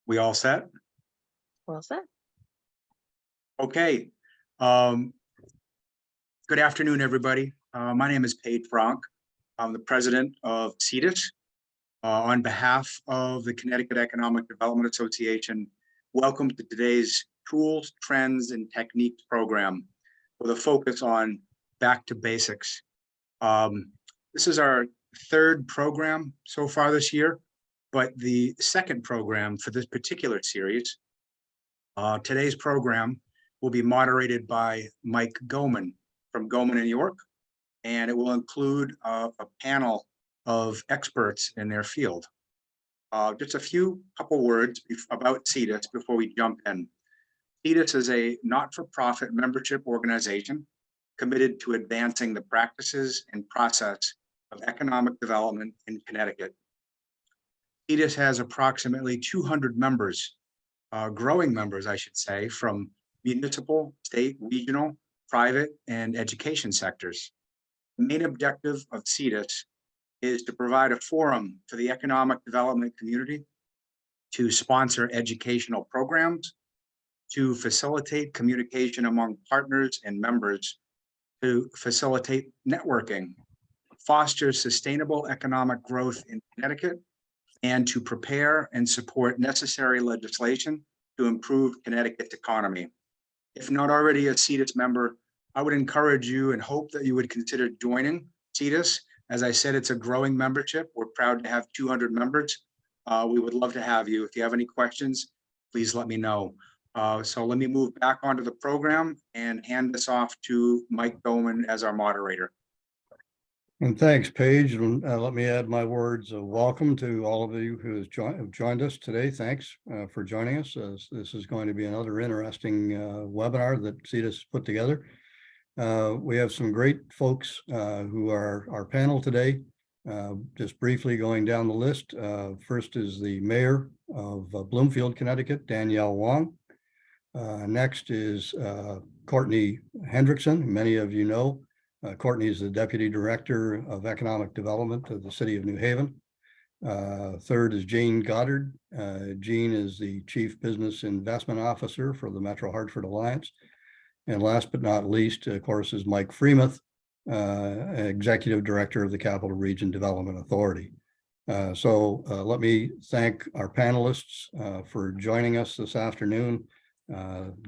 We all set? Well said. Okay. Good afternoon, everybody. My name is Paige Frank. I'm the president of CEDAS. On behalf of the Connecticut Economic Development Association, welcome to today's Tools, Trends, and Techniques program with a focus on back to basics. This is our third program so far this year, but the second program for this particular series. Today's program will be moderated by Mike Goman from Goman in New York, and it will include a panel of experts in their field. Just a couple words about CEDAS before we jump in. CEDAS is a not-for-profit membership organization committed to advancing the practices and process of economic development in Connecticut. CEDAS has approximately 200 members, growing members, I should say, from municipal, state, regional, private, and education sectors. The main objective of CEDAS is to provide a forum for the economic development community to sponsor educational programs, to facilitate communication among partners and members, to facilitate networking, foster sustainable economic growth in Connecticut, and to prepare and support necessary legislation to improve Connecticut's economy. If not already a CEDAS member, I would encourage you and hope that you would consider joining CEDAS. As I said, it's a growing membership. We're proud to have 200 members. We would love to have you. If you have any questions, please let me know. So let me move back onto the program and hand this off to Mike Goman as our moderator. And thanks, Paige. And let me add my words of welcome to all of you who have joined us today. Thanks for joining us. This is going to be another interesting webinar that CEDAS put together. We have some great folks who are our panel today. Just briefly going down the list. First is the mayor of Bloomfield, Connecticut, Danielle Wong. Next is Courtney Hendricson. Many of you know. Courtney is the Deputy Director of Economic Development of the City of New Haven. Third is Jean Goddard. Jean is the Chief Business Investment Officer for the Metro-Hartford Alliance. And last but not least, of course, is Mike Freimuth, Executive Director of the Capital Region Development Authority. So let me thank our panelists for joining us this afternoon,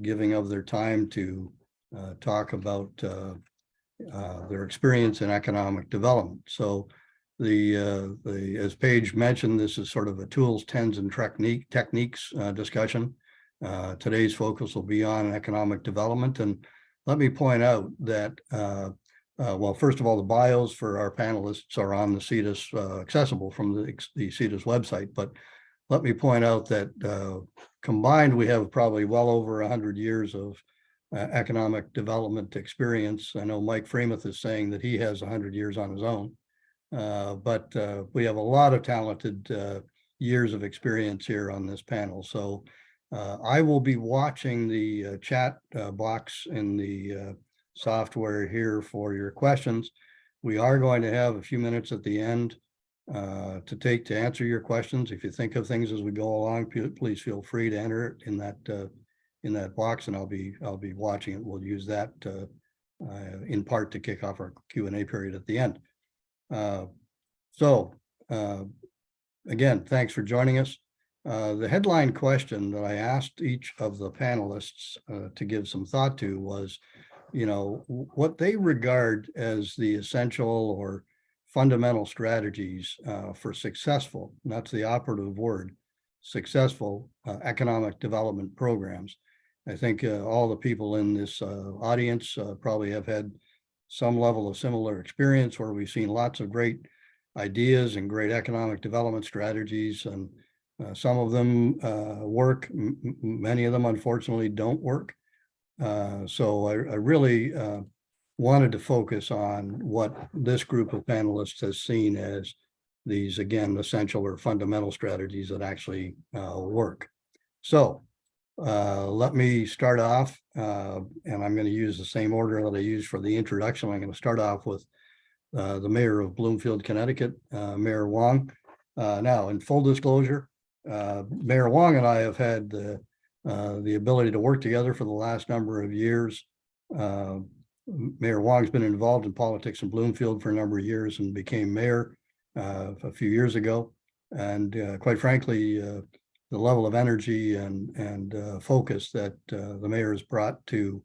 giving of their time to talk about their experience in economic development. So as Paige mentioned, this is sort of a tools, trends, and techniques discussion. Today's focus will be on economic development. And let me point out that, well, first of all, the bios for our panelists are on the CEDAS, accessible from the CEDAS website. But let me point out that combined, we have probably well over 100 years of economic development experience. I know Mike Freimuth is saying that he has 100 years on his own, but we have a lot of talented years of experience here on this panel. So I will be watching the chat box in the software here for your questions. We are going to have a few minutes at the end to answer your questions. If you think of things as we go along, please feel free to enter it in that box, and I'll be watching it. We'll use that in part to kick off our Q&A period at the end. So again, thanks for joining us. The headline question that I asked each of the panelists to give some thought to was, you know, what they regard as the essential or fundamental strategies for successful, and that's the operative word, successful economic development programs. I think all the people in this audience probably have had some level of similar experience where we've seen lots of great ideas and great economic development strategies, and some of them work, many of them unfortunately don't work. So I really wanted to focus on what this group of panelists has seen as these, again, essential or fundamental strategies that actually work. So let me start off, and I'm going to use the same order that I used for the introduction. I'm going to start off with the mayor of Bloomfield, Connecticut, Mayor Wong. Now, in full disclosure, Mayor Wong and I have had the ability to work together for the last number of years. Mayor Wong's been involved in politics in Bloomfield for a number of years and became mayor a few years ago. And quite frankly, the level of energy and focus that the mayor has brought to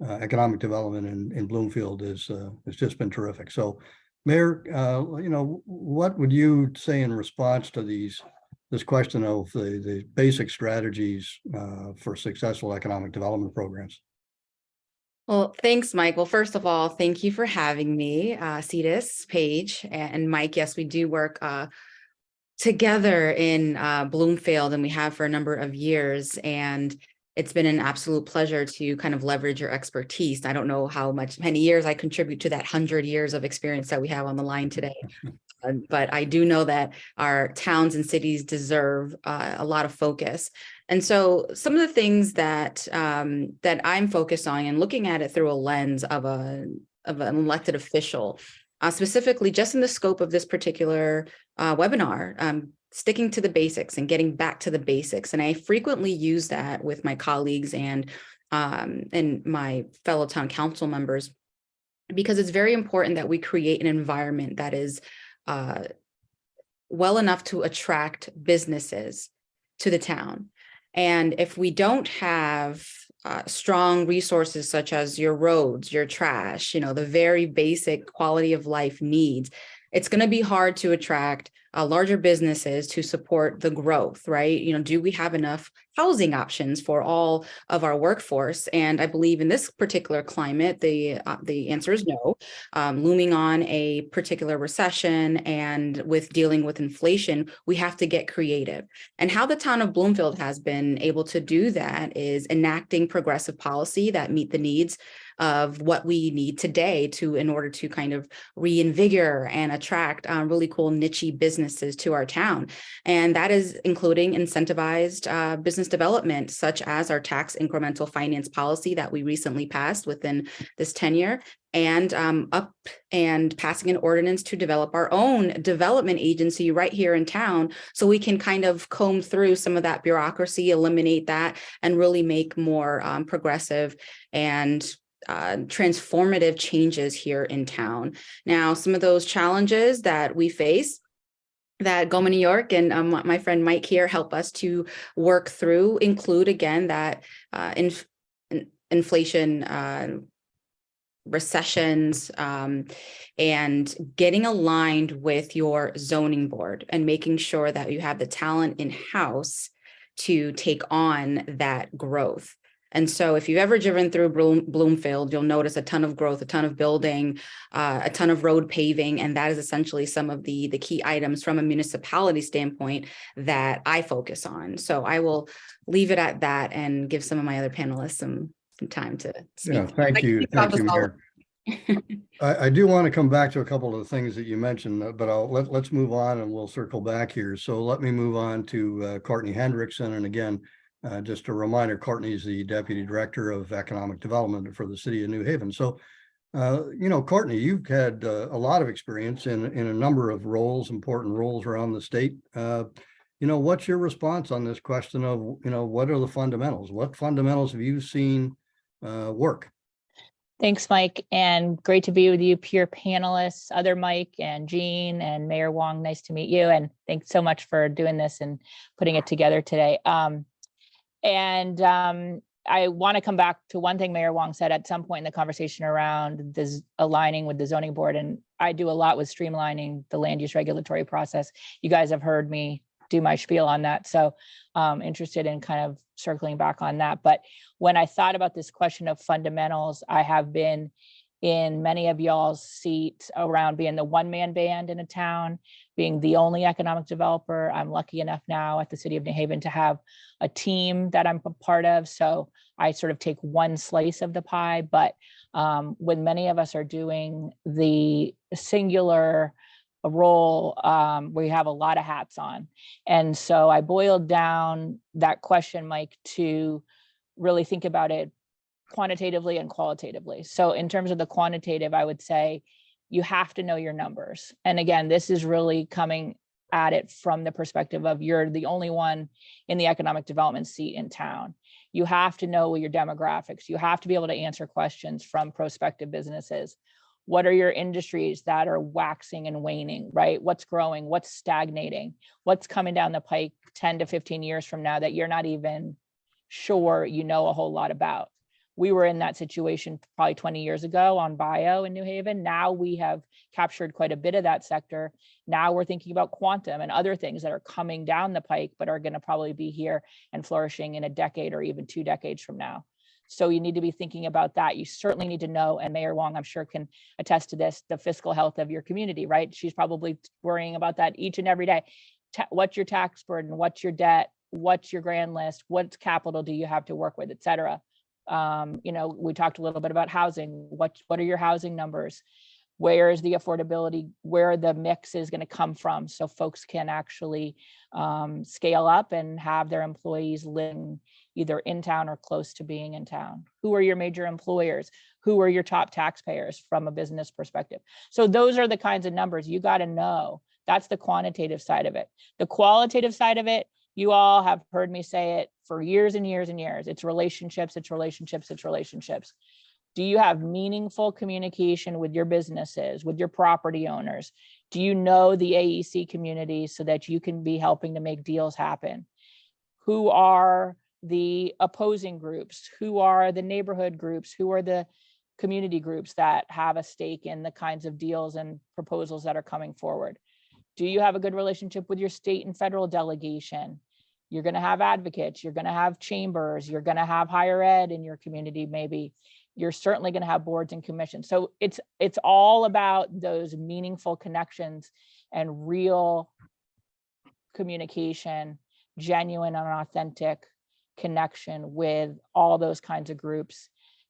economic development in Bloomfield has just been terrific. So, Mayor, what would you say in response to this question of the basic strategies for successful economic development programs? Well, thanks, Mike. Well, first of all, thank you for having me, CEDAS, Paige, and Mike. Yes, we do work together in Bloomfield, and we have for a number of years. And it's been an absolute pleasure to kind of leverage your expertise. I don't know how many years I contribute to that 100 years of experience that we have on the line today. But I do know that our towns and cities deserve a lot of focus. And so some of the things that that I'm focused on and looking at it through a lens of an elected official, specifically just in the scope of this particular webinar, sticking to the basics and getting back to the basics. And I frequently use that with my colleagues and my fellow town council members, because it's very important that we create an environment that is well enough to attract businesses to the town. And if we don't have strong resources such as your roads, your trash, the very basic quality of life needs, it's going to be hard to attract larger businesses to support the growth, right? Do we have enough housing options for all of our workforce? And I believe in this particular climate, the answer is no. Looming on a particular recession and with dealing with inflation, we have to get creative. And how the town of Bloomfield has been able to do that is enacting progressive policy that meet the needs of what we need today in order to kind of reinvigorate and attract really cool niche businesses to our town. And that is including incentivized business development, such as our tax incremental finance policy that we recently passed within this tenure, and passing an ordinance to develop our own development agency right here in town, so we can kind of comb through some of that bureaucracy, eliminate that, and really make more progressive and transformative changes here in town. Now, some of those challenges that we face that Goman, New York, and my friend Mike here help us to work through include, again, that inflation, recessions, and getting aligned with your zoning board and making sure that you have the talent in-house to take on that growth. And so if you've ever driven through Bloomfield, you'll notice a ton of growth, a ton of building, a ton of road paving. And that is essentially some of the key items from a municipality standpoint that I focus on. So I will leave it at that and give some of my other panelists some time to speak. Yeah, thank you. Thank you, Mayor. I do want to come back to a couple of the things that you mentioned, but let's move on and we'll circle back here. So let me move on to Courtney Hendricson. And again, just a reminder, Courtney is the Deputy Director of Economic Development for the City of New Haven. So, Courtney, you've had a lot of experience in a number of roles, important roles around the state. What's your response on this question of, what are the fundamentals? What fundamentals have you seen work? Thanks, Mike, and great to be with you, peer panelists, other Mike and Jean and Mayor Wong. Nice to meet you, and thanks so much for doing this and putting it together today. I want to come back to one thing Mayor Wong said at some point in the conversation around this aligning with the zoning board. And I do a lot with streamlining the land use regulatory process. You guys have heard me do my spiel on that. So interested in kind of circling back on that. But when I thought about this question of fundamentals, I have been in many of y'all's seats around being the one-man band in a town, being the only economic developer. I'm lucky enough now at the City of New Haven to have a team that I'm a part of. So I sort of take one slice of the pie, but when many of us are doing the singular role, we have a lot of hats on. And so I boiled down that question, Mike, to really think about it quantitatively and qualitatively. So in terms of the quantitative, I would say you have to know your numbers. And again, this is really coming at it from the perspective of you're the only one in the economic development seat in town. You have to know your demographics. You have to be able to answer questions from prospective businesses. What are your industries that are waxing and waning, right? What's growing? What's stagnating? What's coming down the pike 10 to 15 years from now that you're not even sure you know a whole lot about? We were in that situation probably 20 years ago on bio in New Haven. Now we have captured quite a bit of that sector. Now we're thinking about quantum and other things that are coming down the pike, but are going to probably be here and flourishing in a decade or even 2 decades from now. So you need to be thinking about that. You certainly need to know, and Mayor Wong, I'm sure, can attest to this, the fiscal health of your community, right? She's probably worrying about that each and every day. What's your tax burden? What's your debt? What's your grand list? What capital do you have to work with, et cetera? We talked a little bit about housing. What are your housing numbers? Where is the affordability? Where the mix is going to come from, so folks can actually scale up and have their employees living either in town or close to being in town. Who are your major employers? Who are your top taxpayers from a business perspective? So those are the kinds of numbers you got to know. That's the quantitative side of it. The qualitative side of it, you all have heard me say it for years and years and years. It's relationships, it's relationships, it's relationships. Do you have meaningful communication with your businesses, with your property owners? Do you know the AEC community so that you can be helping to make deals happen? Who are the opposing groups? Who are the neighborhood groups? Who are the community groups that have a stake in the kinds of deals and proposals that are coming forward? Do you have a good relationship with your state and federal delegation? You're going to have advocates, you're going to have chambers, you're going to have higher ed in your community, maybe. You're certainly going to have boards and commissions. So it's all about those meaningful connections and real communication, genuine and authentic connection with all those kinds of groups.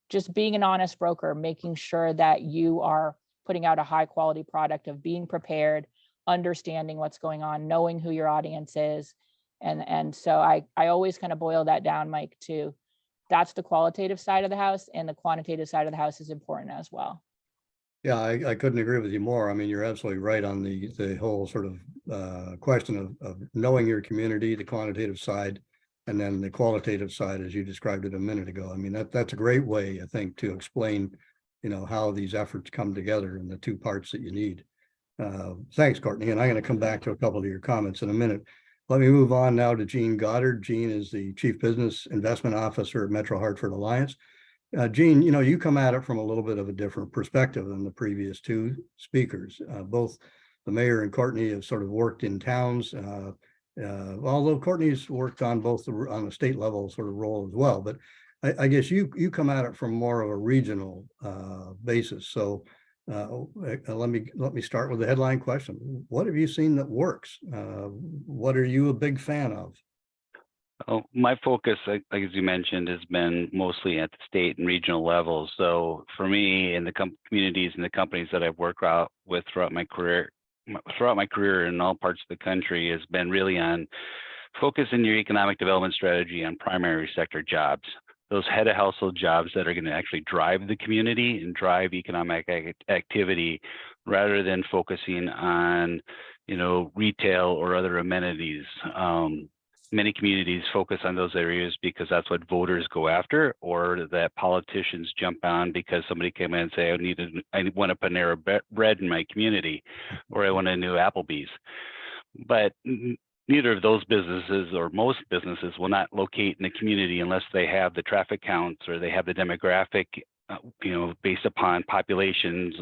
Just being an honest broker, making sure that you are putting out a high quality product, of being prepared, understanding what's going on, knowing who your audience is. And so I always kind of boil that down, Mike, to that's the qualitative side of the house, and the quantitative side of the house is important as well. Yeah, I couldn't agree with you more. I mean, you're absolutely right on the whole sort of question of knowing your community, the quantitative side, and then the qualitative side, as you described it a minute ago. I mean, that's a great way, I think, to explain, how these efforts come together and the two parts that you need. Thanks, Courtney. And I'm going to come back to a couple of your comments in a minute. Let me move on now to Jean Goddard. Jean is the Chief Business Investment Officer at Metro-Hartford Alliance. Jean, you come at it from a little bit of a different perspective than the previous two speakers. Both the mayor and Courtney have sort of worked in towns, although Courtney's worked on both on the state level sort of role as well. But I guess you come at it from more of a regional basis. So let me start with the headline question. What have you seen that works? What are you a big fan of? Oh, my focus, like as you mentioned, has been mostly at the state and regional levels. So for me, in the communities and the companies that I've worked out with throughout my career in all parts of the country, has been really on focusing your economic development strategy on primary sector jobs. Those head of household jobs that are going to actually drive the community and drive economic activity, rather than focusing on, retail or other amenities. Many communities focus on those areas because that's what voters go after, or that politicians jump on because somebody came in and say, I want a Panera Bread in my community, or I want a new Applebee's. But neither of those businesses, or most businesses, will not locate in a community unless they have the traffic counts, or they have the demographic, based upon populations,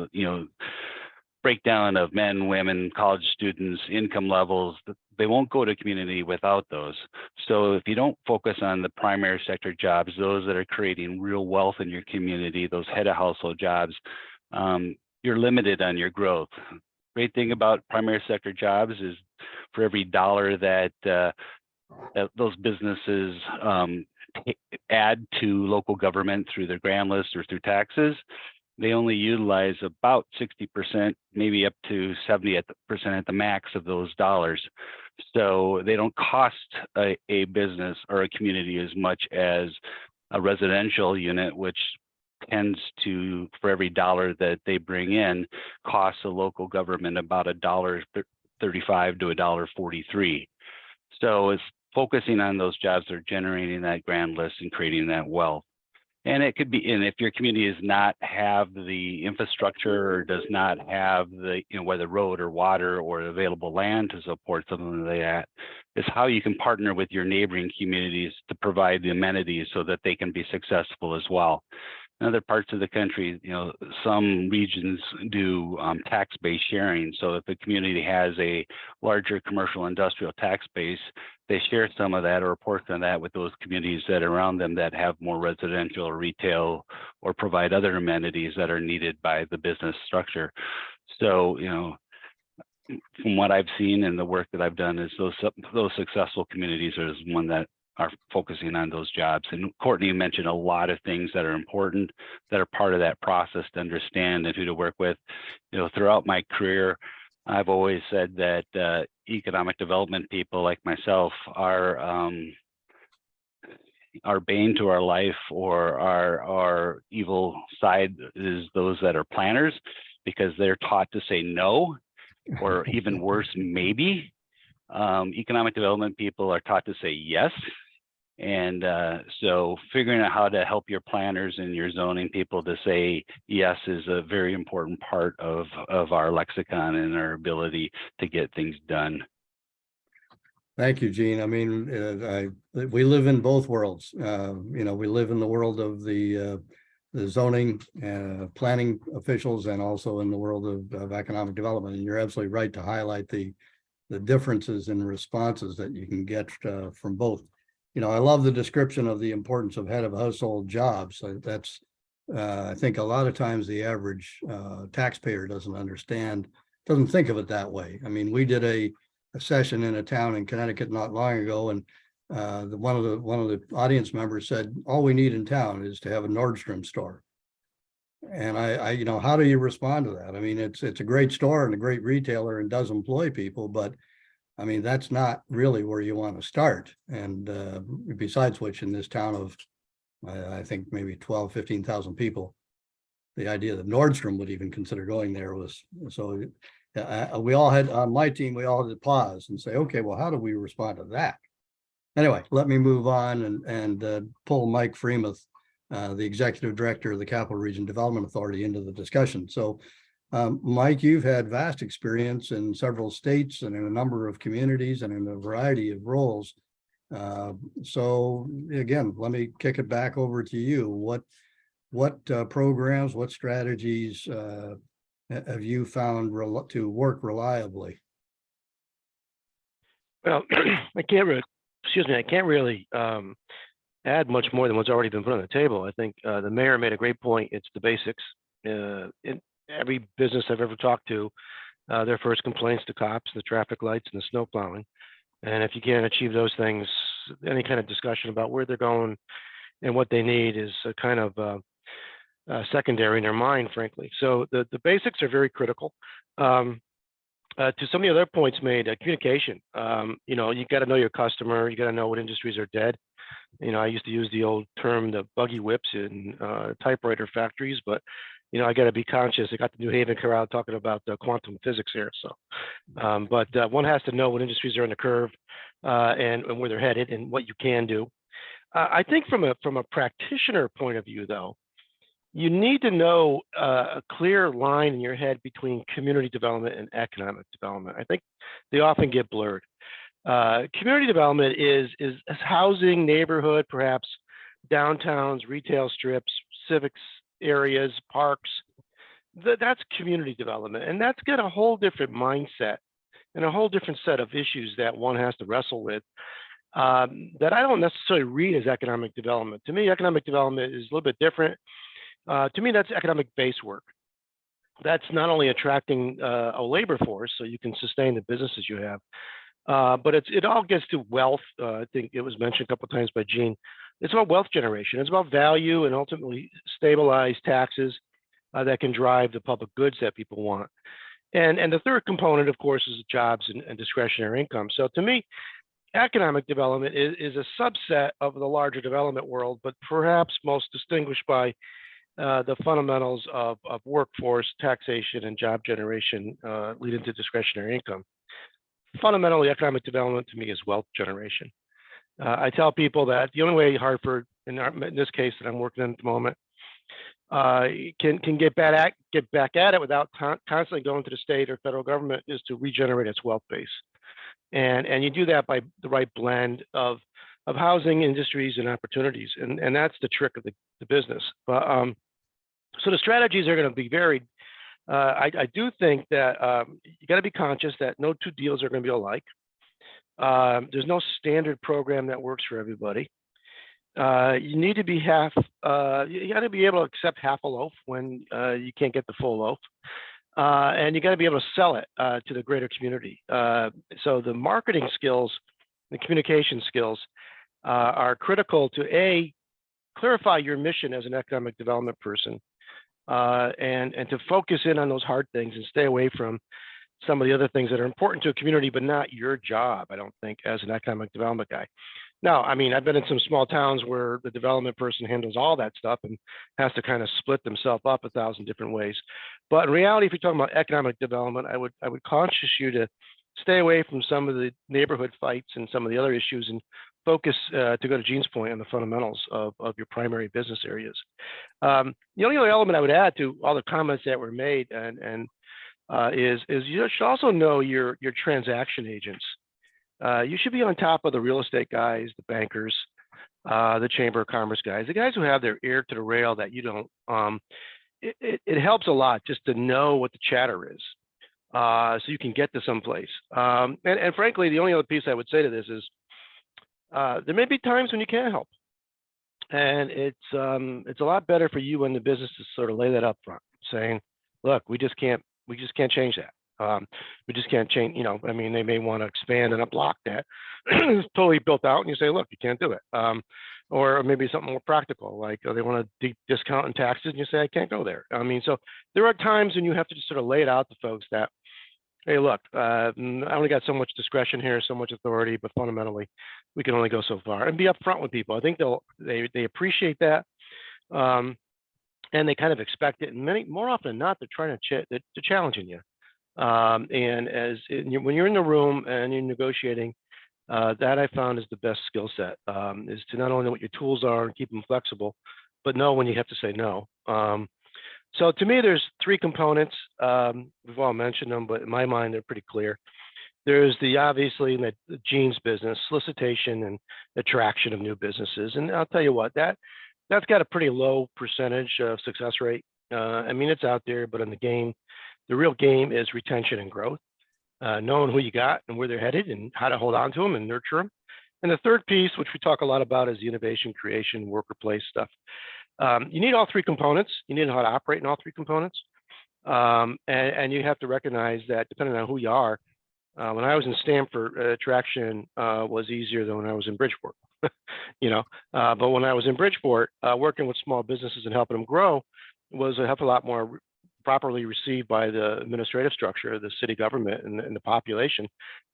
breakdown of men, women, college students, income levels. They won't go to a community without those. So if you don't focus on the primary sector jobs, those that are creating real wealth in your community, those head of household jobs, you're limited on your growth. Great thing about primary sector jobs is for every dollar that those businesses add to local government through their grand list or through taxes, they only utilize about 60%, maybe up to 70% at the max of those dollars. So they don't cost a business or a community as much as a residential unit, which tends to, for every dollar that they bring in, costs a local government about $1.30 $1.35 to $1.43. So it's focusing on those jobs that are generating that grand list and creating that wealth. And it could be, and if your community does not have the infrastructure or does not have the, whether road or water or available land to support something like that, is how you can partner with your neighboring communities to provide the amenities so that they can be successful as well. In other parts of the country, some regions do tax-based sharing. So if a community has a larger commercial industrial tax base, they share some of that or a portion of that with those communities that are around them that have more residential or retail or provide other amenities that are needed by the business structure. So, from what I've seen and the work that I've done, is those successful communities are one that are focusing on those jobs. And Courtney mentioned a lot of things that are important, that are part of that process to understand and who to work with. Throughout my career, I've always said that economic development people like myself are our bane to our life, or our evil side is those that are planners, because they're taught to say no, or even worse, maybe. Economic development people are taught to say yes. And so figuring out how to help your planners and your zoning people to say yes is a very important part of our lexicon and our ability to get things done. Thank you, Gene. I mean, we live in both worlds. We live in the world of the zoning planning officials, and also in the world of economic development. And you're absolutely right to highlight the differences in responses that you can get from both. I love the description of the importance of head of household jobs. That's, I think a lot of times the average taxpayer doesn't think of it that way. I mean, we did a session in a town in Connecticut not long ago, and one of the audience members said, all we need in town is to have a Nordstrom store. And I how do you respond to that? I mean, it's a great store and a great retailer and does employ people, but I mean, that's not really where you want to start. And besides which, in this town of, I think maybe 12, 15,000 people, the idea that Nordstrom would even consider going there was, so we all had, on my team, we all had to pause and say, okay, well, how do we respond to that? Anyway, let me move on and pull Mike Freimuth, the Executive Director of the Capital Region Development Authority, into the discussion. So Mike, you've had vast experience in several states and in a number of communities and in a variety of roles. So again, let me kick it back over to you. What programs, what strategies have you found to work reliably? Well, I can't really add much more than what's already been put on the table. I think the mayor made a great point. It's the basics. Every business I've ever talked to, their first complaints to cops, the traffic lights and the snow plowing. And if you can't achieve those things, any kind of discussion about where they're going and what they need is kind of secondary in their mind, frankly. So the basics are very critical. To some of the other points made, communication. You got to know your customer. You got to know what industries are dead. I used to use the old term, the buggy whips in typewriter factories, but I got to be conscious. I got the New Haven crowd talking about quantum physics here. So, but one has to know what industries are on the curve and where they're headed and what you can do. I think from a practitioner point of view, though, you need to know a clear line in your head between community development and economic development. I think they often get blurred. Community development is housing, neighborhood, perhaps downtowns, retail strips, civics areas, parks. That's community development, and that's got a whole different mindset and a whole different set of issues that one has to wrestle with that I don't necessarily read as economic development. To me, economic development is a little bit different. To me, that's economic base work. That's not only attracting a labor force so you can sustain the businesses you have, but it all gets to wealth. I think it was mentioned a couple of times by Gene. It's about wealth generation. It's about value and ultimately stabilized taxes that can drive the public goods that people want. And the third component, of course, is jobs and discretionary income. So to me, economic development is a subset of the larger development world, but perhaps most distinguished by the fundamentals of workforce, taxation, and job generation leading to discretionary income. fundamentally, economic development to me is wealth generation. I tell people that the only way Hartford, in this case that I'm working in at the moment, can get back at it without constantly going to the state or federal government is to regenerate its wealth base. And you do that by the right blend of housing, industries, and opportunities. And that's the trick of the business. But so the strategies are going to be varied. I do think that you got to be conscious that no two deals are going to be alike. There's no standard program that works for everybody. You need to be you got to be able to accept half a loaf when you can't get the full loaf. And you got to be able to sell it to the greater community. So the marketing skills, the communication skills are critical to clarify your mission as an economic development person, and to focus in on those hard things and stay away from some of the other things that are important to a community, but not your job, I don't think, as an economic development guy. Now, I mean, I've been in some small towns where the development person handles all that stuff and has to kind of split themselves up 1,000 different ways. But in reality, if you're talking about economic development, I would caution you to stay away from some of the neighborhood fights and some of the other issues and focus, to go to Gene's point, on the fundamentals of your primary business areas. The only other element I would add to all the comments that were made is you should also know your transaction agents. You should be on top of the real estate guys, the bankers, the Chamber of Commerce guys, the guys who have their ear to the rail that you don't. It helps a lot just to know what the chatter is, so you can get to someplace. And frankly, the only other piece I would say to this is there may be times when you can't help, and it's a lot better for you and the business to sort of lay that up front, saying, "Look, we just can't change that. We just can't change, I mean, they may want to expand on a block that is totally built out, and you say, look, you can't do it. Or maybe something more practical, like they want to deep discount in taxes, and you say, I can't go there. I mean, so there are times when you have to just sort of lay it out to folks that, hey, look, I only got so much discretion here, so much authority, but fundamentally, we can only go so far, and be upfront with people. I think they appreciate that. And they kind of expect it, and more often than not, they're trying to challenging you. And when you're in the room and you're negotiating, that I found is the best skill set, is to not only know what your tools are and keep them flexible, but know when you have to say no. So to me, there's three components. We've all mentioned them, but in my mind, they're pretty clear. There's obviously in the Gene's business, solicitation and attraction of new businesses. And I'll tell you what, that's got a pretty low percentage of success rate. I mean, it's out there, but in the real game is retention and growth, knowing who you got and where they're headed and how to hold on to them and nurture them. And the third piece, which we talk a lot about, is the innovation, creation, worker place stuff. You need all three components. You need to know how to operate in all three components. And you have to recognize that depending on who you are, when I was in Stamford, attraction was easier than when I was in Bridgeport. But when I was in Bridgeport, working with small businesses and helping them grow was a hell of a lot more properly received by the administrative structure, the city government, and the population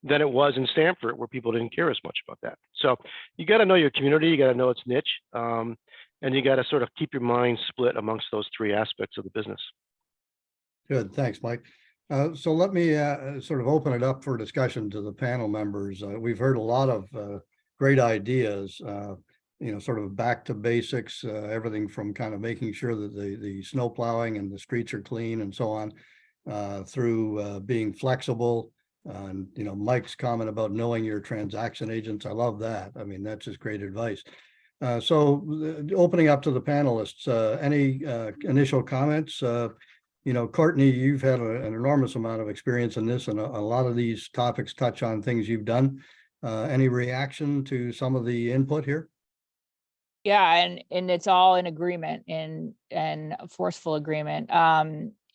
than it was in Stamford, where people didn't care as much about that. So you got to know your community, you got to know its niche, and you got to sort of keep your mind split amongst those three aspects of the business. Good, thanks, Mike. So let me sort of open it up for discussion to the panel members. We've heard a lot of great ideas, sort of back to basics, everything from kind of making sure that the snow plowing and the streets are clean and so on, through being flexible. And, Mike's comment about knowing your transaction agents, I love that. I mean, that's just great advice. So opening up to the panelists, any initial comments? Courtney, you've had an enormous amount of experience in this, and a lot of these topics touch on things you've done. Any reaction to some of the input here? Yeah, and it's all in agreement and forceful agreement.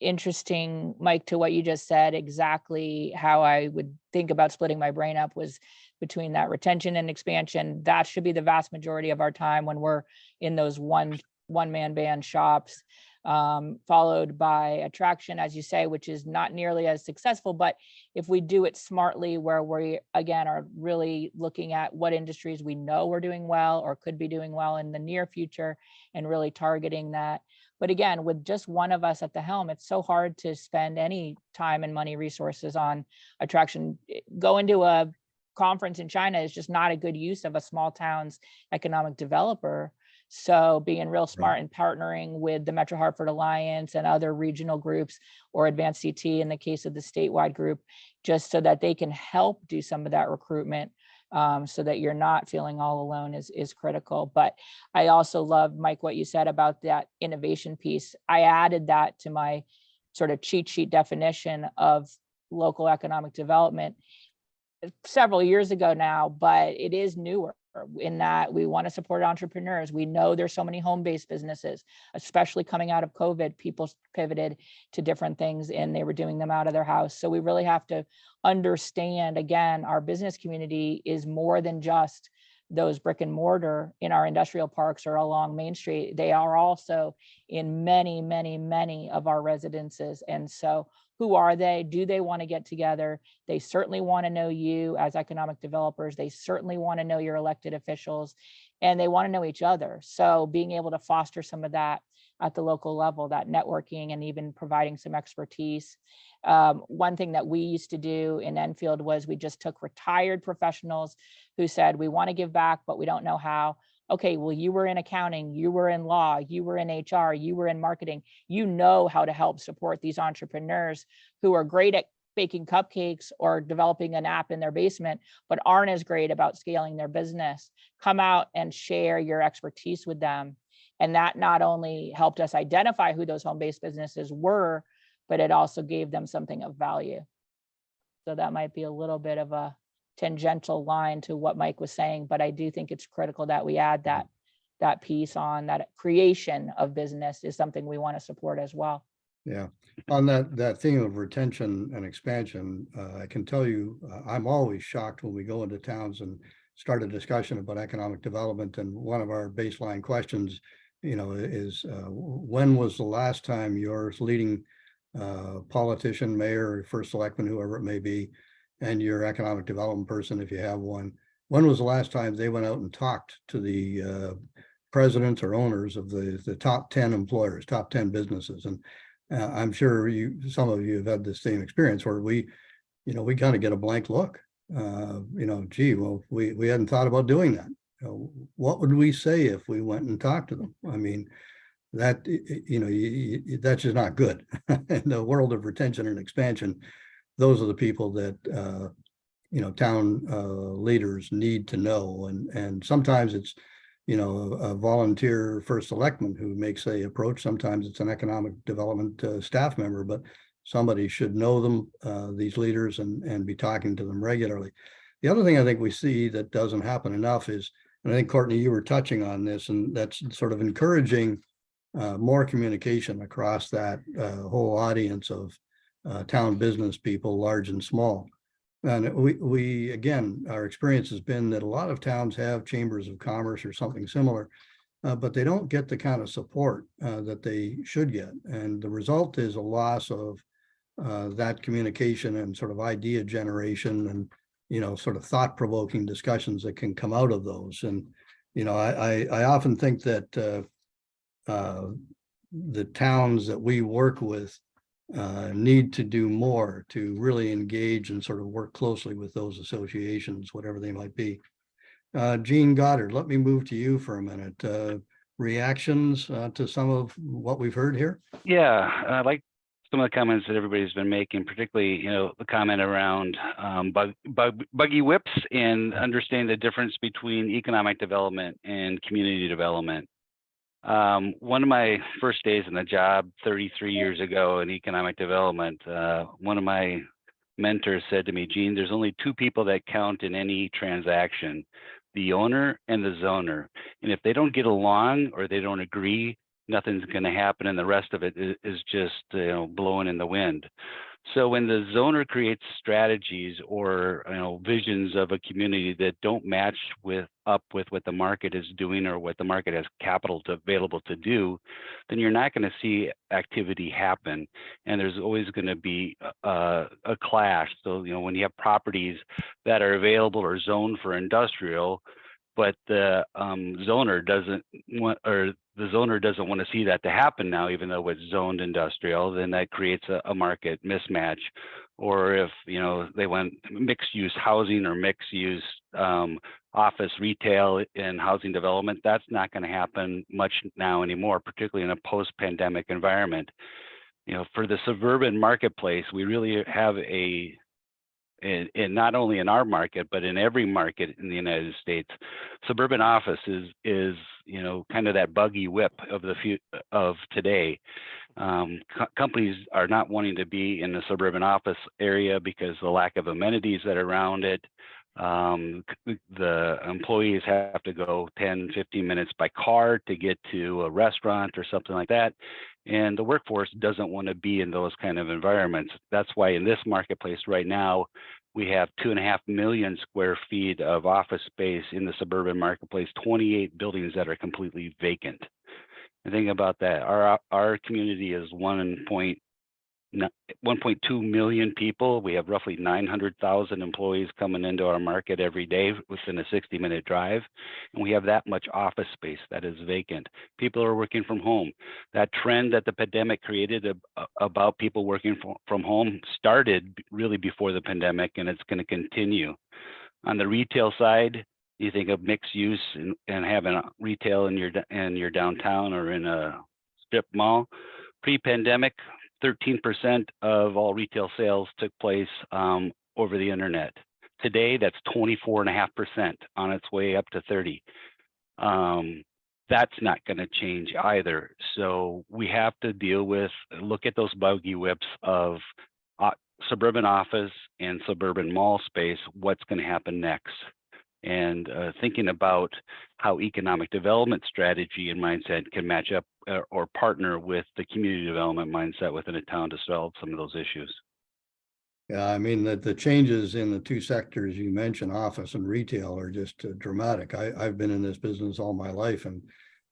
Interesting, Mike, to what you just said, exactly how I would think about splitting my brain up was between that retention and expansion. That should be the vast majority of our time when we're in those one-man band shops. followed by attraction, as you say, which is not nearly as successful. But if we do it smartly, where we, again, are really looking at what industries we know we're doing well or could be doing well in the near future and really targeting that. But again, with just one of us at the helm, it's so hard to spend any time and money resources on attraction. Going to a conference in China is just not a good use of a small town's economic developer. So being real smart and partnering with the Metro-Hartford Alliance and other regional groups, or Advanced CT in the case of the statewide group, just so that they can help do some of that recruitment, so that you're not feeling all alone is critical. But I also love, Mike, what you said about that innovation piece. I added that to my sort of cheat sheet definition of local economic development several years ago now, but it is newer in that we want to support entrepreneurs. We know there's so many home-based businesses, especially coming out of COVID. People pivoted to different things and they were doing them out of their house. So we really have to understand, again, our business community is more than just those brick and mortar in our industrial parks or along Main Street. They are also in many, many, many of our residences. And so who are they? Do they want to get together? They certainly want to know you as economic developers. They certainly want to know your elected officials, and they want to know each other. So being able to foster some of that at the local level, that networking and even providing some expertise. One thing that we used to do in Enfield was we just took retired professionals who said, we want to give back, but we don't know how. Okay, well, you were in accounting, you were in law, you were in HR, you were in marketing, you know how to help support these entrepreneurs who are great at baking cupcakes or developing an app in their basement, but aren't as great about scaling their business. Come out and share your expertise with them. And that not only helped us identify who those home-based businesses were, but it also gave them something of value. So that might be a little bit of a tangential line to what Mike was saying, but I do think it's critical that we add that piece on that creation of business is something we want to support as well. Yeah, on that theme of retention and expansion, I can tell you, I'm always shocked when we go into towns and start a discussion about economic development. And one of our baseline questions, is when was the last time your leading politician, mayor, first selectman, whoever it may be, and your economic development person, if you have one, when was the last time they went out and talked to the presidents or owners of the top 10 employers, top 10 businesses? And I'm sure some of you have had this same experience where we kind of get a blank look. Gee, well, we hadn't thought about doing that. What would we say if we went and talked to them? I mean, that's just not good. In the world of retention and expansion, those are the people that town leaders need to know, and sometimes it's a volunteer first selectman who makes a approach. Sometimes it's an economic development staff member, but somebody should know them, these leaders, and be talking to them regularly. The other thing I think we see that doesn't happen enough is, and I think Courtney, you were touching on this, and that's sort of encouraging more communication across that whole audience of town business people, large and small. And we again, our experience has been that a lot of towns have chambers of commerce or something similar, but they don't get the kind of support that they should get. And the result is a loss of that communication and sort of idea generation and, sort of thought-provoking discussions that can come out of those. And, I often think that the towns that we work with need to do more to really engage and sort of work closely with those associations, whatever they might be. Gene Goddard, let me move to you for a minute. Reactions to some of what we've heard here? Yeah, I like some of the comments that everybody's been making, particularly, the comment around buggy whips and understanding the difference between economic development and community development. One of my first days in the job 33 years ago in economic development, one of my mentors said to me, Gene, there's only two people that count in any transaction, the owner and the zoner. And if they don't get along or they don't agree, nothing's going to happen, and the rest of it is just blowing in the wind. So when the zoner creates strategies or visions of a community that don't match up with what the market is doing or what the market has capital available to do, then you're not going to see activity happen, and there's always going to be a clash. So when you have properties that are available or zoned for industrial, but the zoner doesn't want, or the zoner doesn't want to see that to happen now, even though it's zoned industrial, then that creates a market mismatch. Or if they want mixed use housing or mixed use office, retail, and housing development, that's not going to happen much now anymore, particularly in a post-pandemic environment. For the suburban marketplace, we really have and not only in our market, but in every market in the United States, suburban office is kind of that buggy whip of today. Companies are not wanting to be in the suburban office area because the lack of amenities that are around it. The employees have to go 10, 15 minutes by car to get to a restaurant or something like that. And the workforce doesn't want to be in those kind of environments. That's why in this marketplace right now, we have 2.5 million square feet of office space in the suburban marketplace, 28 buildings that are completely vacant. And think about that. Our community is 1.2 million people. We have roughly 900,000 employees coming into our market every day within a 60-minute drive. And we have that much office space that is vacant. People are working from home. That trend that the pandemic created about people working from home started really before the pandemic, and it's going to continue. On the retail side, you think of mixed use and having retail in your downtown or in a strip mall. Pre-pandemic, 13% of all retail sales took place over the internet. Today, that's 24.5%, on its way up to 30. That's not going to change either. So we have to look at those buggy whips of suburban office and suburban mall space. What's going to happen next? And thinking about how economic development strategy and mindset can match up or partner with the community development mindset within a town to solve some of those issues. Yeah, I mean, the changes in the two sectors you mentioned, office and retail, are just dramatic. I've been in this business all my life, and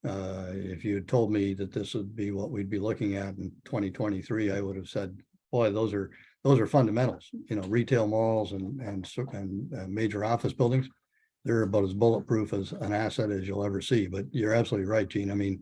if you had told me that this would be what we'd be looking at in 2023, I would have said, boy, those are fundamentals. Retail malls and major office buildings, they're about as bulletproof as an asset as you'll ever see. But you're absolutely right, Gene. I mean,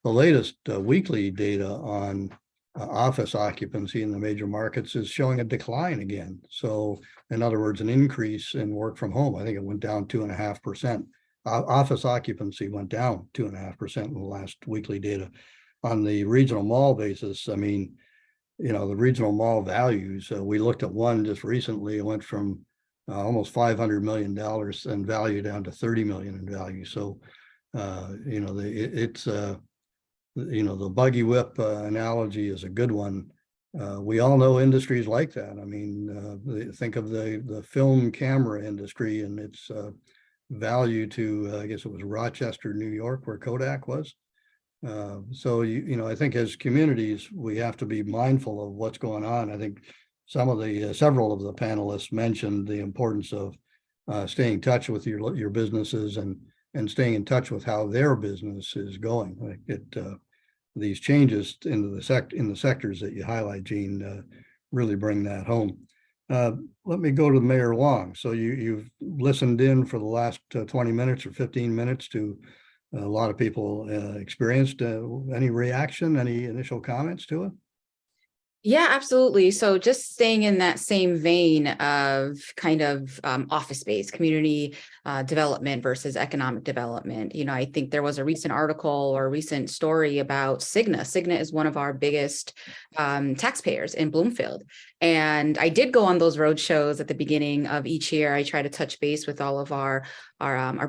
the latest weekly data on office occupancy in the major markets is showing a decline again. So in other words, an increase in work from home. I think it went down 2.5%. Office occupancy went down 2.5% in the last weekly data. On the regional mall basis, I mean, the regional mall values, we looked at one just recently. It went from almost $500 million in value down to 30 million in value. So, the buggy whip analogy is a good one. We all know industries like that. I mean, think of the film camera industry and its value to, I guess it was Rochester, New York, where Kodak was. So, I think as communities, we have to be mindful of what's going on. I think several of the panelists mentioned the importance of staying in touch with your businesses and staying in touch with how their business is going. These changes in the sectors that you highlight, Gene, really bring that home. Let me go to Mayor Wong. So you've listened in for the last 20 minutes or 15 minutes to a lot of people experienced. Any reaction, any initial comments to it? Yeah, absolutely. So just staying in that same vein of kind of office space, community development versus economic development. I think there was a recent article or a recent story about Cigna. Cigna is one of our biggest taxpayers in Bloomfield. And I did go on those road shows at the beginning of each year. I try to touch base with all of our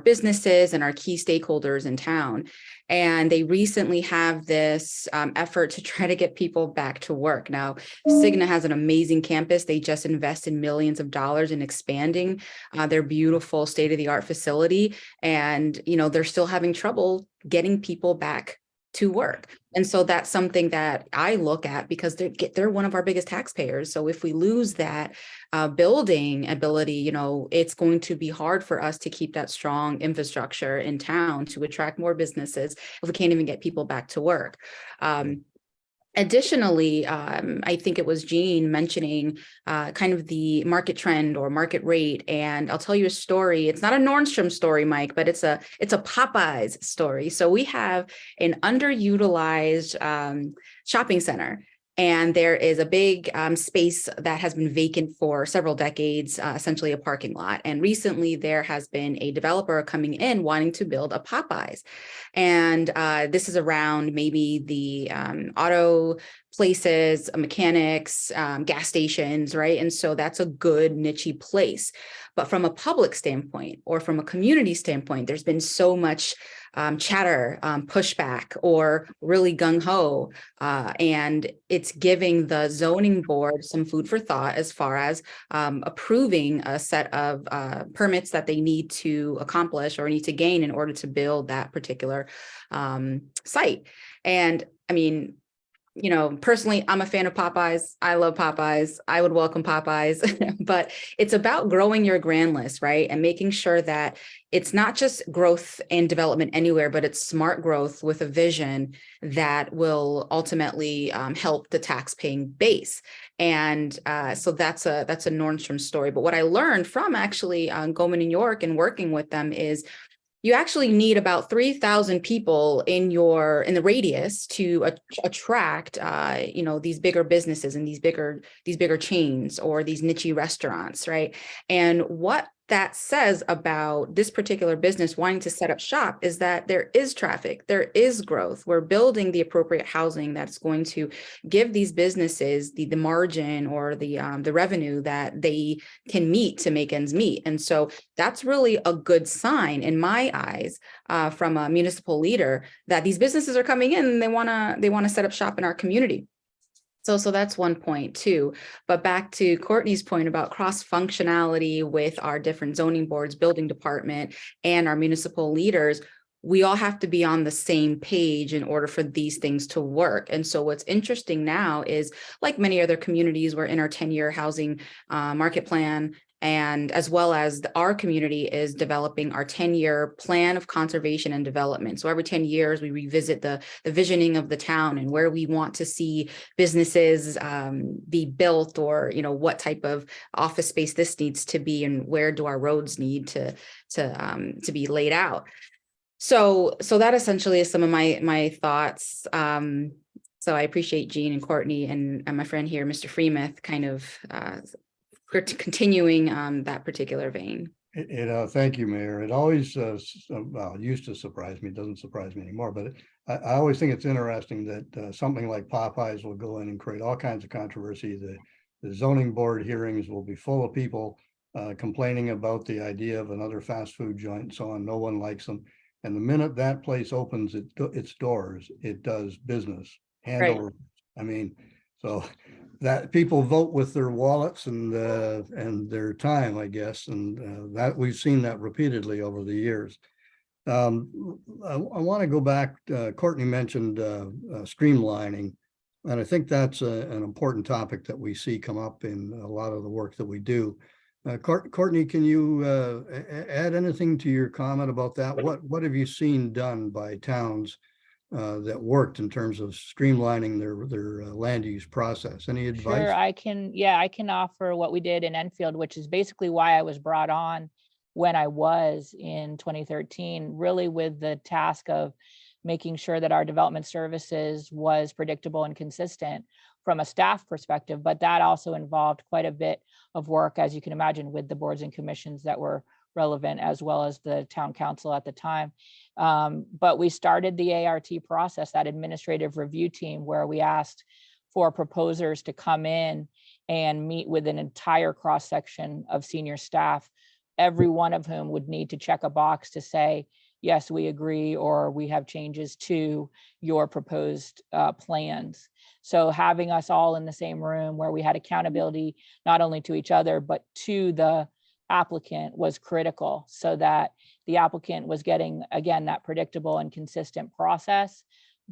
businesses and our key stakeholders in town. And they recently have this effort to try to get people back to work. Now, Cigna has an amazing campus. They just invested millions of dollars in expanding their beautiful state-of-the-art facility. And, they're still having trouble getting people back to work. And so that's something that I look at because they're one of our biggest taxpayers. So if we lose that building ability, you know, it's going to be hard for us to keep that strong infrastructure in town to attract more businesses if we can't even get people back to work. Additionally, I think it was Jean mentioning kind of the market trend or market rate. And I'll tell you a story. It's not a Nordstrom story, Mike, but it's a Popeyes story. So we have an underutilized shopping center. And there is a big space that has been vacant for several decades, essentially a parking lot. And recently there has been a developer coming in wanting to build a Popeyes. And this is around maybe the auto places, mechanics, gas stations, right? And so that's a good niche place. But from a public standpoint or from a community standpoint, there's been so much chatter, pushback, or really gung-ho. And it's giving the zoning board some food for thought as far as approving a set of permits that they need to accomplish or need to gain in order to build that particular site. And I mean, you know, personally, I'm a fan of Popeyes. I love Popeyes. I would welcome Popeyes, but it's about growing your grand list, right? And making sure that it's not just growth and development anywhere, but it's smart growth with a vision that will ultimately help the tax-paying base. And so that's a Nordstrom story. But what I learned from actually Goman, New York, and working with them is you actually need about 3,000 people in the radius to attract, you know, these bigger businesses and these bigger chains or these niche restaurants, right? And what that says about this particular business wanting to set up shop is that there is traffic, there is growth. We're building the appropriate housing that's going to give these businesses the margin or the revenue that they can meet to make ends meet. And so that's really a good sign in my eyes from a municipal leader that these businesses are coming in and they want to set up shop in our community. So that's one point too. But back to Courtney's point about cross-functionality with our different zoning boards, building department, and our municipal leaders, we all have to be on the same page in order for these things to work. And so what's interesting now is, like many other communities, we're in our 10-year housing market plan, and as well as our community is developing our 10-year plan of conservation and development. So every 10 years, we revisit the visioning of the town and where we want to see businesses be built, or, you know, what type of office space this needs to be, and where do our roads need to be laid out. So that essentially is some of my thoughts. So I appreciate Jean and Courtney and my friend here, Mr. Freimuth, kind of continuing that particular vein. Thank you, Mayor. It always, used to surprise me. It doesn't surprise me anymore, but I always think it's interesting that something like Popeyes will go in and create all kinds of controversy. The zoning board hearings will be full of people complaining about the idea of another fast food joint and so on. No one likes them. And the minute that place opens its doors, it does business. Right. I mean, so that people vote with their wallets and their time, I guess, and that we've seen that repeatedly over the years. I want to go back. Courtney mentioned streamlining, and I think that's an important topic that we see come up in a lot of the work that we do. Courtney, can you add anything to your comment about that? What have you seen done by towns that worked in terms of streamlining their land use process? Any advice? Sure, I can offer what we did in Enfield, which is basically why I was brought on when I was in 2013, really with the task of making sure that our development services was predictable and consistent from a staff perspective, but that also involved quite a bit of work, as you can imagine, with the boards and commissions that were relevant, as well as the town council at the time. But we started the ART process, that administrative review team, where we asked for proposers to come in and meet with an entire cross-section of senior staff, every one of whom would need to check a box to say, yes, we agree, or we have changes to your proposed plans. So having us all in the same room where we had accountability, not only to each other, but to the applicant, was critical, so that the applicant was getting, again, that predictable and consistent process,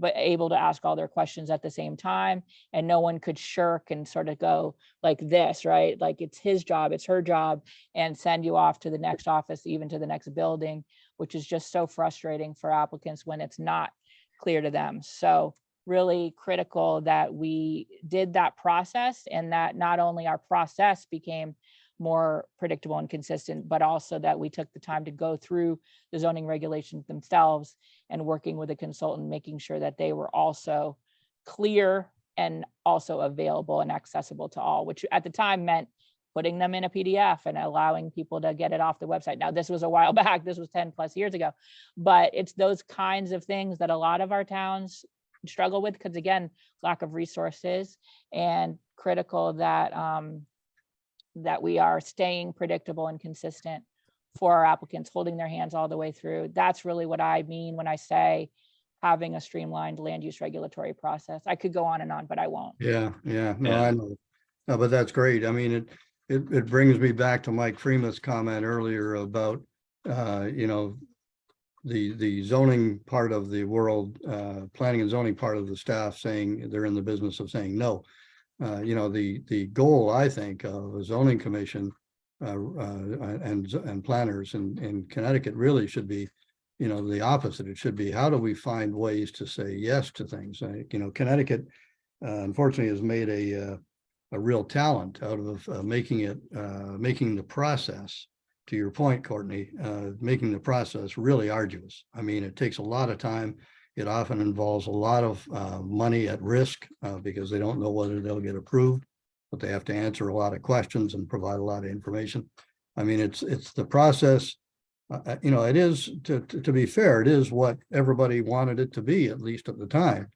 but able to ask all their questions at the same time. And no one could shirk and sort of go like this, right? Like it's his job, it's her job, and send you off to the next office, even to the next building, which is just so frustrating for applicants when it's not clear to them. So really critical that we did that process, and that not only our process became more predictable and consistent, but also that we took the time to go through the zoning regulations themselves and working with a consultant, making sure that they were also clear and also available and accessible to all, which at the time meant putting them in a PDF and allowing people to get it off the website. Now, this was a while back, this was 10 plus years ago, but it's those kinds of things that a lot of our towns struggle with, because again, lack of resources, and critical that that we are staying predictable and consistent for our applicants, holding their hands all the way through. That's really what I mean when I say having a streamlined land use regulatory process. I could go on and on, but I won't. Yeah, no, Yeah. I know. No, but that's great. I mean, it brings me back to Mike Freimuth's comment earlier about, you know, the zoning part of the world, planning and zoning part of the staff saying they're in the business of saying no. You know, the goal, I think, of a zoning commission and planners in Connecticut really should be, you know, the opposite. It should be, how do we find ways to say yes to things? You know, Connecticut, unfortunately, has made a real talent out of making the process, to your point, Courtney, making the process really arduous. I mean, it takes a lot of time. It often involves a lot of money at risk because they don't know whether they'll get approved, but they have to answer a lot of questions and provide a lot of information. I mean, it's the process. You know, it is, to be fair, it is what everybody wanted it to be, at least at the time.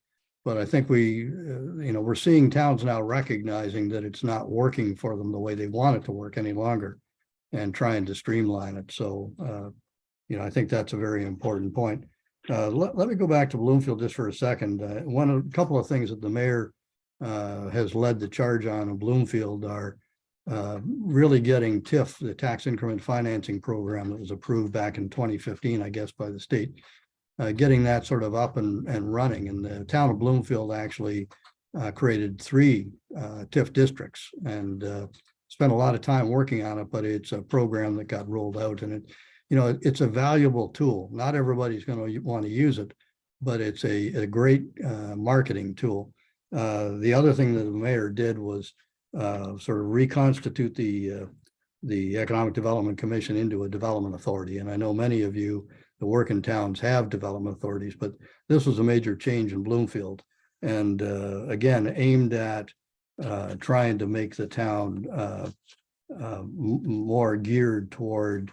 But I think you know, we're seeing towns now recognizing that it's not working for them the way they want it to work any longer, and trying to streamline it. So, you know, I think that's a very important point. Let me go back to Bloomfield just for a second. A couple of things that the mayor has led the charge on in Bloomfield are really getting TIF, the tax increment financing program that was approved back in 2015, I guess, by the state, getting that sort of up and running. And the town of Bloomfield actually created 3 TIF districts and spent a lot of time working on it, but it's a program that got rolled out, and it, you know, it's a valuable tool. Not everybody's going to want to use it, but it's a great marketing tool. The other thing that the mayor did was sort of reconstitute the Economic Development Commission into a development authority. And I know many of you that work in towns have development authorities, but this was a major change in Bloomfield. And again, aimed at trying to make the town more geared toward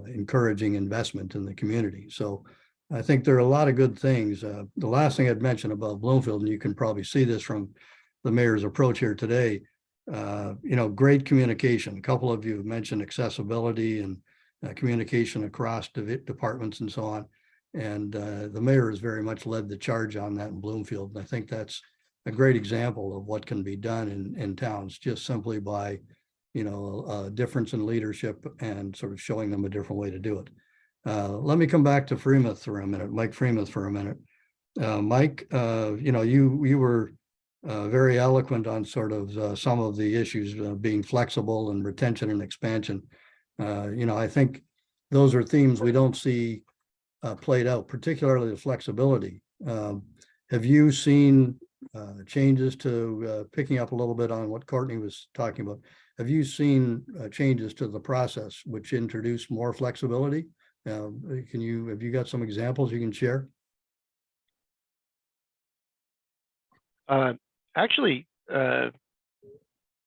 encouraging investment in the community. So I think there are a lot of good things. The last thing I'd mention about Bloomfield, and you can probably see this from the mayor's approach here today, you know, great communication. A couple of you have mentioned accessibility and communication across departments and so on. And the mayor has very much led the charge on that in Bloomfield. And I think that's a great example of what can be done in towns, just simply by, you know, a difference in leadership and sort of showing them a different way to do it. Let me come back to Freimuth for a minute, Mike Freimuth for a minute. Mike, you know, you were very eloquent on sort of some of the issues being flexible and retention and expansion. You know, I think those are themes we don't see played out, particularly the flexibility. Have you seen changes to picking up a little bit on what Courtney was talking about? Have you seen changes to the process which introduce more flexibility? Have you got some examples you can share? Actually,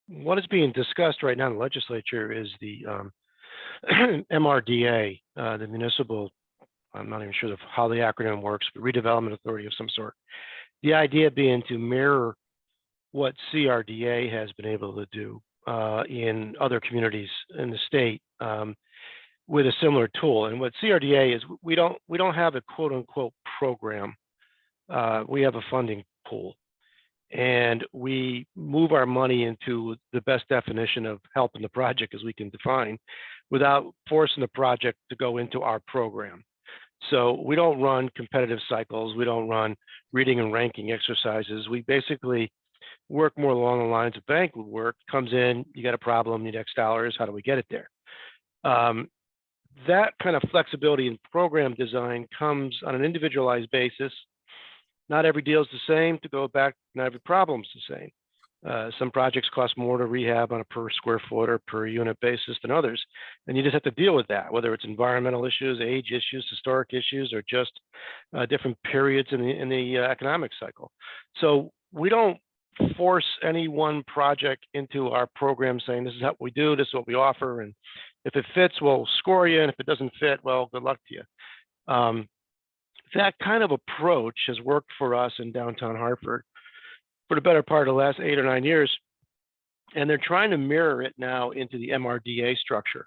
what is being discussed right now in the legislature is the MRDA, the municipal, I'm not even sure how the acronym works, but redevelopment authority of some sort. The idea being to mirror what CRDA has been able to do in other communities in the state with a similar tool. And what CRDA is, we don't have a quote unquote program. We have a funding pool, and we move our money into the best definition of helping the project as we can define, without forcing the project to go into our program. So we don't run competitive cycles. We don't run reading and ranking exercises. We basically work more along the lines of bank would work. Comes in, you got a problem, need X dollars. How do we get it there? That kind of flexibility in program design comes on an individualized basis. Not every deal is the same. To go back, not every problem is the same. Some projects cost more to rehab on a per square foot or per unit basis than others. And you just have to deal with that, whether it's environmental issues, age issues, historic issues, or just different periods in the economic cycle. So we don't force any one project into our program saying, this is what we do, this is what we offer. And if it fits, we'll score you. And if it doesn't fit, well, good luck to you. That kind of approach has worked for us in downtown Hartford for the better part of the last 8 or 9 years. And they're trying to mirror it now into the MRDA structure.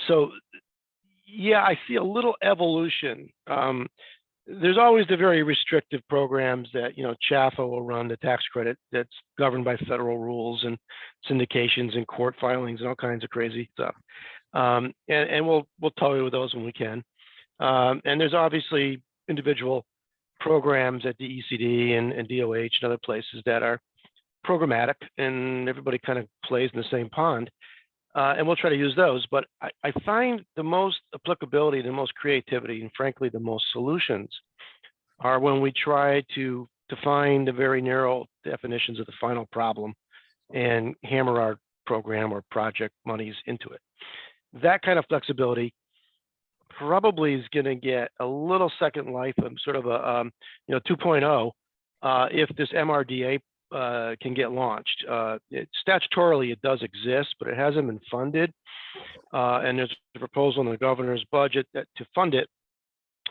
So yeah, I see a little evolution. There's always the very restrictive programs that, CHAFA will run, the tax credit that's governed by federal rules and syndications and court filings and all kinds of crazy stuff. And we'll tell you those when we can. And there's obviously individual programs at the ECD and DOH and other places that are programmatic, and everybody kind of plays in the same pond. And we'll try to use those. But I find the most applicability, the most creativity, and frankly, the most solutions are when we try to define the very narrow definitions of the final problem and hammer our program or project monies into it. That kind of flexibility probably is going to get a little second life of sort of a 2.0 if this MRDA can get launched. Statutorily, it does exist, but it hasn't been funded. And there's a proposal in the governor's budget to fund it,